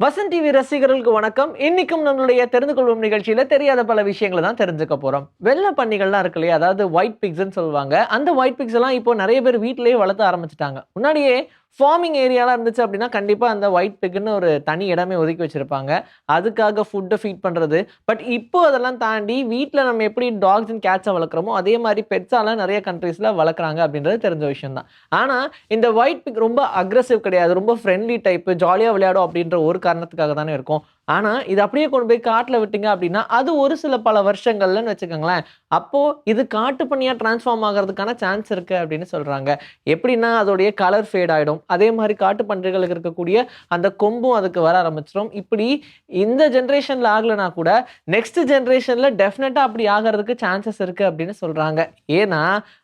Vasanth TV ரசிகர்களுக்கு வணக்கம். இன்னைக்கும் நம்மளுடைய தெரிந்து கொள்வோம் நிகழ்ச்சியில தெரியாத பல விஷயங்களை தான் தெரிஞ்சுக்க போறோம். வெள்ளை பன்னிகள்லாம் இருக்கு இல்லையா? அதாவது ஒயிட் பிக்ஸ்ன்னு சொல்லுவாங்க. அந்த ஒயிட் பிக்ஸ் எல்லாம் இப்போ நிறைய பேர் வீட்டிலேயே வளர்த்த ஆரம்பிச்சுட்டாங்க. முன்னாடியே ஃபார்மிங் ஏரியாலாம் இருந்துச்சு அப்படின்னா, கண்டிப்பா அந்த ஒயிட் பிக்ன்னு ஒரு தனி இடமே ஒதுக்கி வச்சிருப்பாங்க. அதுக்காக ஃபுட்ட ஃபீட் பண்றது. பட் இப்போ அதெல்லாம் தாண்டி வீட்ல நம்ம எப்படி டாக்ஸ் அண்ட் கேட்ஸ வளர்க்குறோமோ, அதே மாரி பெட்ஸாலாம் நிறைய கண்ட்ரீஸ்ல வளர்க்குறாங்க அப்படின்றது தெரிஞ்ச விஷயம் தான். ஆனா, இந்த ஒயிட் பிக் ரொம்ப அக்ரெசிவ் கிடையாது. ரொம்ப ஃப்ரெண்ட்லி டைப். ஜாலியா விளையாடும் அப்படின்ற ஒரு காரணத்துக்காக தானே இருக்கும். ஆனா, இத அப்படியே கொண்டு போய் காட்டுல விட்டீங்க அப்படின்னா, அது ஒரு சில பல வருஷங்கள்லன்னு வச்சுக்கோங்களேன், அப்போ இது காட்டு பன்னியா டிரான்ஸ்ஃபார்ம் ஆகுறதுக்கான சான்ஸ் இருக்கு அப்படின்னு சொல்றாங்க. எப்படின்னா, அதோடைய கலர் ஃபேட் ஆயிடும். அதே மாரி காட்டு பன்றிகளுக்கு இருக்கக்கூடிய அந்த கொம்பும் அதுக்கு வர ஆரம்பிச்சுரும். இப்படி இந்த ஜெனரேஷன்ல ஆகலனா கூட, நெக்ஸ்ட் ஜெனரேஷன்ல டெஃபினட்டா அப்படி ஆகறதுக்கு சான்சஸ் இருக்கு அப்படின்னு சொல்றாங்க. ஏன்னா,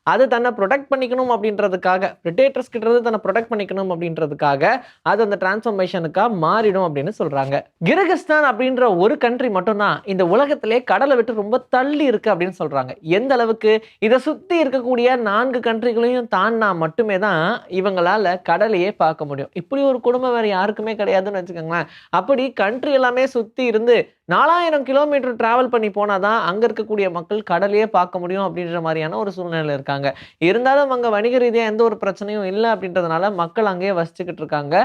அது தன்னை புரொடெக்ட் பண்ணிக்கணும் அப்படின்றதுக்காக, பிரெடேட்டர்ஸ் கிட்ட இருந்து தன்னை புரொடெக்ட் பண்ணிக்கணும் அப்படின்றதுக்காக, அது அந்த டிரான்ஸ்ஃபார்மேஷனுக்கா மாறிடும் அப்படின்னு சொல்றாங்க. கிர்கிஸ்தான் அப்படின்ற ஒரு கண்ட்ரி மட்டும் தான் இந்த உலகத்திலே கடலை விட்டு ரொம்ப தள்ளி இருக்கு அப்படின்னு சொல்றாங்க. எந்த அளவுக்கு இத சுத்தி இருக்கக்கூடிய 4 கண்ட்ரிகளையும் தாண்டினா மட்டுமே தான் இவங்களால கடலையே பார்க்க முடியும். இப்படி ஒரு குடும்பம் வேற யாருக்குமே கிடையாதுன்னு வச்சுக்கோங்களேன். அப்படி கண்ட்ரி எல்லாமே சுத்தி இருந்து 4000 கிலோமீட்டர் டிராவல் பண்ணி போனா தான் அங்க இருக்கக்கூடிய மக்கள் கடலையே பார்க்க முடியும் அப்படின்ற மாதிரியான ஒரு சூழ்நிலையில இருக்காங்க. இருந்தாலும் அங்க வணிக ரீதியா எந்த ஒரு பிரச்சனையும் இல்ல அப்படின்றதுனால மக்கள் அங்கேயே வசிச்சுக்கிட்டு இருக்காங்க.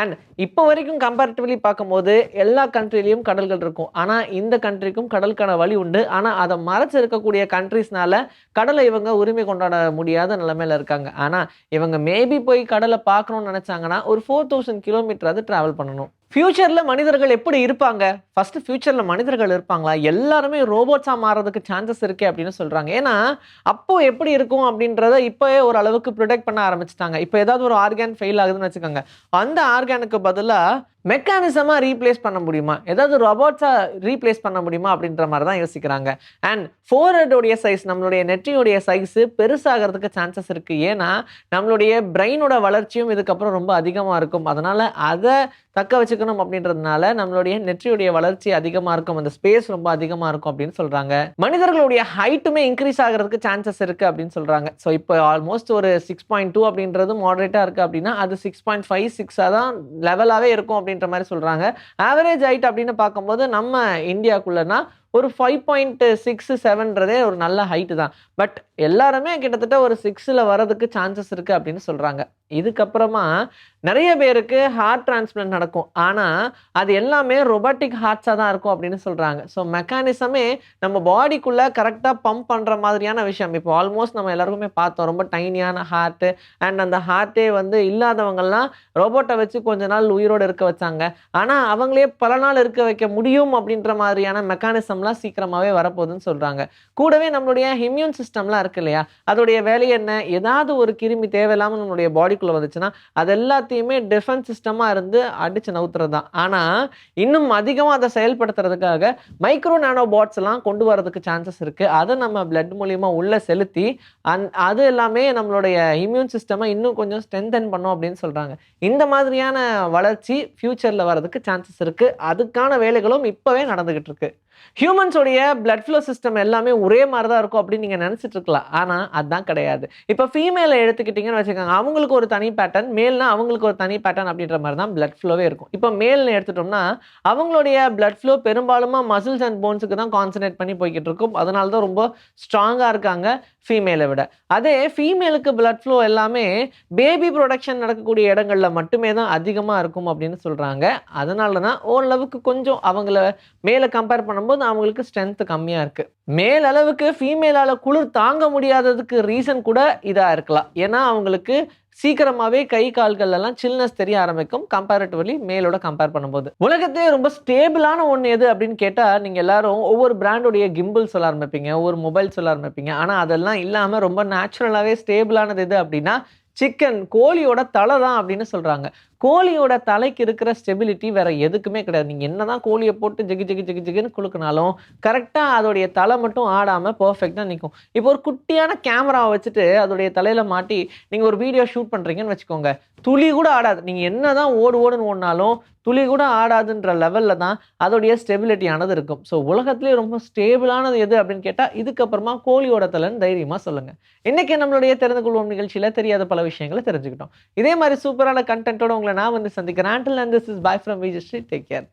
அண்ட் இப்போ வரைக்கும் கம்பேரிட்டிவ்லி பார்க்கும்போது எல்லா கண்ட்ரிலயும் கடல்கள் இருக்கும். ஆனா இந்த கண்ட்ரிக்கும் கடலுக்கான வழி உண்டு. ஆனா அத மறைச்சு இருக்கக்கூடிய கண்ட்ரீஸ்னால கடலை இவங்க உரிமை கொண்டாட முடியாத நிலைமையில இருக்காங்க. ஆனா இவங்க மேபி போய் கடலை பார்க்கணும்னு நினைச்சாங்கன்னா ஒரு 4000 கிலோமீட்டராவது டிராவல் பண்ணணும். ஃபியூச்சர்ல மனிதர்கள் எப்படி இருப்பாங்க? ஃபர்ஸ்ட் ஃபியூச்சர்ல மனிதர்கள் இருப்பாங்களா? எல்லாருமே ரோபோட்ஸா மாறதுக்கு சான்சஸ் இருக்கே அப்படின்னு சொல்றாங்க. ஏன்னா, அப்போ எப்படி இருக்கும் அப்படின்றத இப்பவே ஓரளவுக்கு பிரெடிக்ட் பண்ண ஆரம்பிச்சுட்டாங்க. இப்ப ஏதாவது ஒரு ஆர்கான் ஃபெயில் ஆகுதுன்னு வச்சுக்கோங்க. அந்த ஆர்கானுக்கு பதிலா மெக்கானிசமா ரீப்ளேஸ் பண்ண முடியுமா? ஏதாவது ரோபோட்ஸா ரீப்ளேஸ் பண்ண முடியுமா? அப்படின்ற மாரி தான் யோசிக்கிறாங்க. அண்ட் ஃபோர்ஹெட் உடைய சைஸ் நம்மளுடைய நெற்றியுடைய சைஸ் பெருசாகறதுக்கு சான்சஸ் இருக்கு. ஏன்னா, நம்மளுடைய பிரெயினோட வளர்ச்சியும் இதுக்கப்புறம் ரொம்ப அதிகமா இருக்கும். அதனால அத தக்க வச்சுக்கணும் அப்படின்றதுனால நம்மளுடைய நெற்றியுடைய வளர்ச்சி அதிகமா இருக்கும். அந்த ஸ்பேஸ் ரொம்ப அதிகமா இருக்கும் அப்படின்னு சொல்றாங்க. மனிதர்களுடைய ஹைட்டுமே இன்கிரீஸ் ஆகுறதுக்கு சான்சஸ் இருக்கு அப்படின்னு சொல்றாங்க. ஸோ இப்போ ஆல்மோஸ்ட் ஒரு 6.2 அப்படின்றது மாடரேட்டா இருக்கு அப்படின்னா, அது 6.5, 6 தான் லெவலாவே இருக்கும் அப்படின்ற மாரி சொல்றாங்க. ஆவரேஜ் ஹைட் அப்படின்னு பார்க்கும்போது நம்ம இந்தியாக்குள்ளனா ஒரு 5.6, 7ன்றதே ஒரு நல்ல ஹைட் தான். பட் எல்லாருமே கிட்டத்தட்ட ஒரு 6ல வரதுக்கு சான்சஸ் இருக்கு அப்படின்னு சொல்றாங்க. இதுக்கப்புறமா நெறைய பேருக்கு ஹார்ட் டிரான்ஸ்பிளான்ட் நடக்கும். ஆனா, அது எல்லாமே ரொபாட்டிக் ஹார்ட்ஸா தான் இருக்கும் அப்படின்னு சொல்றாங்க. ஸோ மெக்கானிசமே நம்ம பாடிக்குள்ள கரெக்ட்டா பம்ப் பண்ற மாதிரியான விஷயம். இப்போ ஆல்மோஸ்ட் நம்ம எல்லாருக்குமே பார்த்தோம். ரொம்ப டைனியான ஹார்ட் அண்ட் அந்த ஹார்ட்டே வந்து இல்லாதவங்கலாம் ரோபோட்ட வச்சு கொஞ்ச நாள் உயிரோட இருக்க வச்சாங்க. ஆனா, அவங்களே பல நாள் இருக்க வைக்க முடியும் அப்படின்ற மாதிரியான மெக்கானிசம்லாம் சீக்கிரமாவே வரப்போகுதுன்னு சொல்றாங்க. கூடவே நம்மளுடைய இம்யூன் சிஸ்டம்லாம் இருக்கு இல்லையா? அதோடைய வேலை என்ன? ஏதாவது ஒரு கிருமி தேவையில்லாம நம்மளுடைய பாடிக்குள்ள வந்துச்சுன்னா, அது எல்லாத்தையுமே டிஃபென்ஸ் சிஸ்டமா இருந்து அடிச்சு நவுத்துறது தான். ஆனா, இன்னும் அதிகமா அத செயல்படுத்துறதுக்காக மைக்ரோ நானோ பாட்ஸ் எல்லாம் கொண்டு வரதுக்கு சான்சஸ் இருக்கு. அத நம்ம பிளட் மூலியமா உள்ள செலுத்தி, அது எல்லாமே நம்மளுடைய இம்யூன் சிஸ்டம இன்னும் கொஞ்சம் ஸ்ட்ரென்தன் பண்ணும் அப்படின்னு சொல்றாங்க. இந்த மாதிரியான வளர்ச்சி ஃபியூச்சர்ல வரதுக்கு சான்சஸ் இருக்கு. அதுக்கான வேலைகளும் இப்பவே நடந்துகிட்டு இருக்கு. ஹியூமன்ஸ் உடைய பிளட் ஃப்ளோ சிஸ்டம் எல்லாமே ஒரே மாரி தான் இருக்கும் அப்படின்னு நீங்க நெனச்சிட்டு இருக்கலாம். ஆனா, அதான் கிடையாது. இப்ப ஃபீமேல எடுத்துக்கிட்டீங்கன்னு வச்சுக்கோங்க. அவங்களுக்கு ஒரு தனி பேட்டர்ன், மேல்னா அவங்களுக்கு ஒரு தனி பேட்டர்ன் அப்படின்ற மாரி தான் பிளட் ஃப்ளோவே இருக்கும். இப்ப மேல்னு எடுத்துட்டோம்னா, அவங்களுடைய பிளட் ஃப்ளோ பெரும்பாலுமா மசில்ஸ் அண்ட் போன்ஸ்க்கு தான் கான்சன்ட்ரேட் பண்ணி போய்க்கிட்டு இருக்கும். அதனால தான் ரொம்ப ஸ்ட்ராங்கா இருக்காங்க ஃபீமேல விட. அதே ஃபீமேலுக்கு பிளட் ஃப்ளோ எல்லாமே பேபி புரொடக்ஷன் நடக்கக்கூடிய இடங்கள்ல மட்டுமே தான் அதிகமா இருக்கும் அப்படின்னு சொல்றாங்க. அதனால தான் ஓரளவுக்கு கொஞ்சம் அவங்கள மேல கம்பேர் பண்ணும்போது அவங்களுக்கு ஸ்ட்ரென்த் கம்மியா இருக்கு. மேல் அளவுக்கு ஃபீமேலால குளிர் தாங்க முடியாததுக்கு ரீசன் கூட இதா இருக்கலாம். ஏன்னா அவங்களுக்கு சீக்கிரமாவே கை கால்கள் எல்லாம் சில்னஸ் தெரிய ஆரம்பிக்கும். கம்பேரிட்டிவ்லி மேலோட கம்பேர் பண்ணும்போது. உலகத்திலேயே ரொம்ப ஸ்டேபிளான ஒண்ணு எது அப்படின்னு கேட்டா, நீங்க எல்லாரும் ஒவ்வொரு பிராண்டுடைய கிம்பிள் சொல்ல ஆரம்பிப்பீங்க. ஒவ்வொரு மொபைல் சொல்ல ஆரம்பிப்பீங்க. ஆனா அதெல்லாம் இல்லாம ரொம்ப நேச்சுரலாவே ஸ்டேபிளானது எது அப்படின்னா, சிக்கன் கோழியோட தலை தான் அப்படின்னு சொல்றாங்க. கோழியோட தலைக்கு இருக்கிற ஸ்டெபிலிட்டி வேற எதுக்குமே கிடையாது. நீங்க என்னதான் கோழிய போட்டு ஜிகு ஜிகு ஜிகு ஜிகுன்னு குலுக்குனாலும், கரெக்ட்டா அதோடைய தலை மட்டும் ஆடாம பெர்ஃபெக்ட்டா நிக்கும். இப்போ ஒரு குட்டியான கேமராவ வச்சுட்டு அதோடைய தலையில மாட்டி நீங்க ஒரு வீடியோ ஷூட் பண்றீங்கன்னு வச்சுக்கோங்க. துளி கூட ஆடாது. நீங்க என்னதான் ஓடு ஓடுன்னு ஓடுனாலும் துளி கூட ஆடாதுன்ற லெவல்ல தான் அதோடைய ஸ்டெபிலிட்டியானது இருக்கும். ஸோ உலகத்திலேயே ரொம்ப ஸ்டேபிளானது எது அப்படின்னு கேட்டா, இதுக்கப்புறமா கோழியோட தலைன்னு தைரியமா சொல்லுங்க. இன்னைக்கு நம்மளுடைய தெரிந்து கொள்வோம் நிகழ்ச்சியில தெரியாத பல விஷயங்கள தெரிஞ்சுக்கிட்டோம். இதே மாரி சூப்பரான கன்டென்ட்டோட உங்கள நான் வந்து சந்திக்கிறேன். Until then, this is bye from Vijay Sri. Take care.